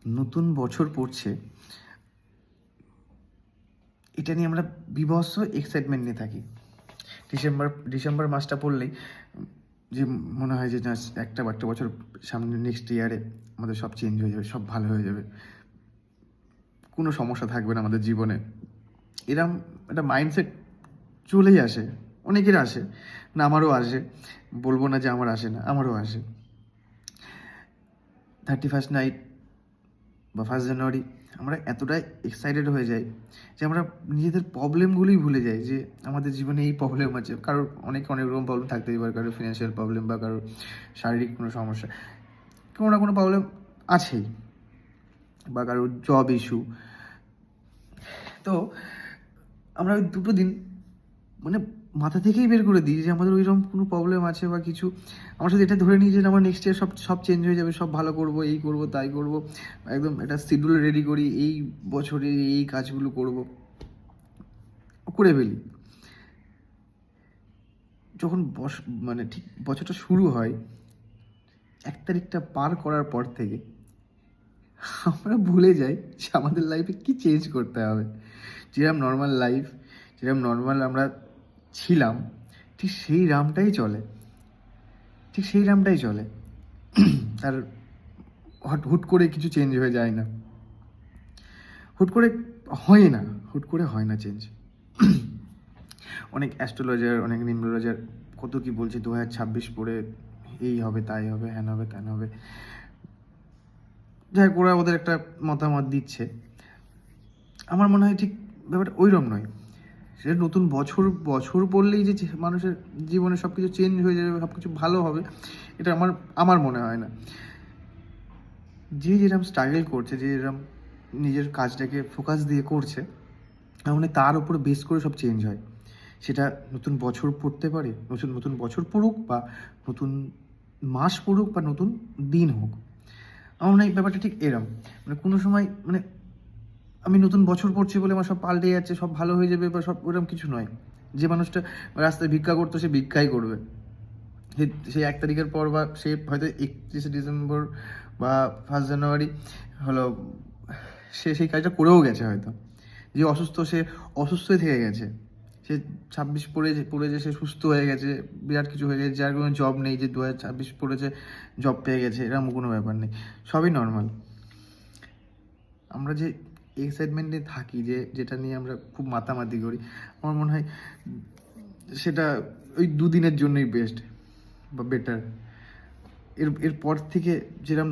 নতুন বছর পড়ছে, এটা নিয়ে আমরা বীভৎস এক্সাইটমেন্ট নিয়ে থাকি। ডিসেম্বর মাসটা পড়লেই যে মনে হয় যে না, একটা বছর সামনে, নেক্সট ইয়ারে আমাদের সব চেঞ্জ হয়ে যাবে, সব ভালো হয়ে যাবে, কোনো সমস্যা থাকবে না আমাদের জীবনে। এরম একটা মাইন্ডসেট চলেই আসে, অনেকের আসে, না আমারও আসে, বলবো না যে আমার আসে না, আমারও আসে। 31st নাইট বা 1st জানুয়ারি আমরা এতটাই এক্সাইটেড হয়ে যাই যে আমরা নিজেদের প্রবলেমগুলোই ভুলে যাই, যে আমাদের জীবনে এই প্রবলেম আছে। কারোর অনেক রকম প্রবলেম থাকতেই পারে, কারোর ফিনান্সিয়াল প্রবলেম বা কারোর শারীরিক কোনো সমস্যা, কোনো না কোনো প্রবলেম আছেই, বা কারোর জব ইস্যু। তো আমরা ওই দুটো দিন মানে মাথা থেকেই বের করে দিই যে আমাদের ওইরকম কোনো প্রবলেম আছে বা কিছু। আমরা শুধু এটা ধরে নিই যে আমরা নেক্সট ইয়ার সব সব চেঞ্জ হয়ে যাবে, সব ভালো করব, এই করব তাই করব, একদম একটা শিডিউল রেডি করি, এই বছরে এই কাজগুলো করব, করে ফেলি। যখন মানে ঠিক বছরটা শুরু হয়, 1 তারিখটা পার করার পর থেকে আমরা ভুলে যাই যে আমাদের লাইফে কী চেঞ্জ করতে হবে। যেরকম নর্মাল লাইফ, যেরকম নর্মাল আমরা ছিলাম, ঠিক সেই রামটাই চলে, ঠিক সেই রামটাই চলে। আর হুট করে কিছু চেঞ্জ হয়ে যায় না, হুট করে হয় না, হুট করে হয় না চেঞ্জ। অনেক অ্যাস্ট্রোলজার, অনেক নিউমরোলজার কত কি বলছে, 2026 পরে এই হবে, তাই হবে, হ্যান হবে, ত্যান হবে। যাই হোক, ওরা ওদের একটা মতামত দিচ্ছে। আমার মনে হয় ঠিক ব্যাপারটা ওইরকম নয়। সেটা নতুন বছর পড়লেই যে মানুষের জীবনে সব কিছু চেঞ্জ হয়ে যাবে, সব কিছু ভালো হবে, এটা আমার মনে হয় না। যে যেরকম স্ট্রাগল করছে, যে যেরকম নিজের কাজটাকে ফোকাস দিয়ে করছে, মানে তার উপর বেস করে সব চেঞ্জ হয়। সেটা নতুন বছর পড়তে পারে, নতুন বছর পড়ুক, বা নতুন মাস পড়ুক, বা নতুন দিন হোক। আমার মনে হয় এই ব্যাপারটা ঠিক এরম। মানে কোনো সময় মানে আমি নতুন বছর পড়ছি বলে আমার সব পাল্টে যাচ্ছে, সব ভালো হয়ে যাবে, বা সব ওরকম কিছু নয়। যে মানুষটা রাস্তায় ভিক্ষা করতো, সে ভিক্ষাই করবে। সেই 1 তারিখের পর, বা সে হয়তো 31শে ডিসেম্বর বা 1st জানুয়ারি হলো, সে সেই কাজটা করেও গেছে হয়তো। যে অসুস্থ, সে অসুস্থই থেকে গেছে। সে 26 পড়ে যে সে সুস্থ হয়ে গেছে, বিরাট কিছু হয়ে গেছে। যার কোনো জব নেই, যে 2026 পড়েছে জব পেয়ে গেছে, এরকম কোনো ব্যাপার নেই, সবই নর্মাল। আমরা যে এক্সাইটমেন্টে থাকি, যেটা নিয়ে আমরা খুব মাতামাতি করি, আমার মনে হয় সেটা ওই দুদিনের জন্যই বেস্ট বা বেটার। এরপর থেকে যেরকম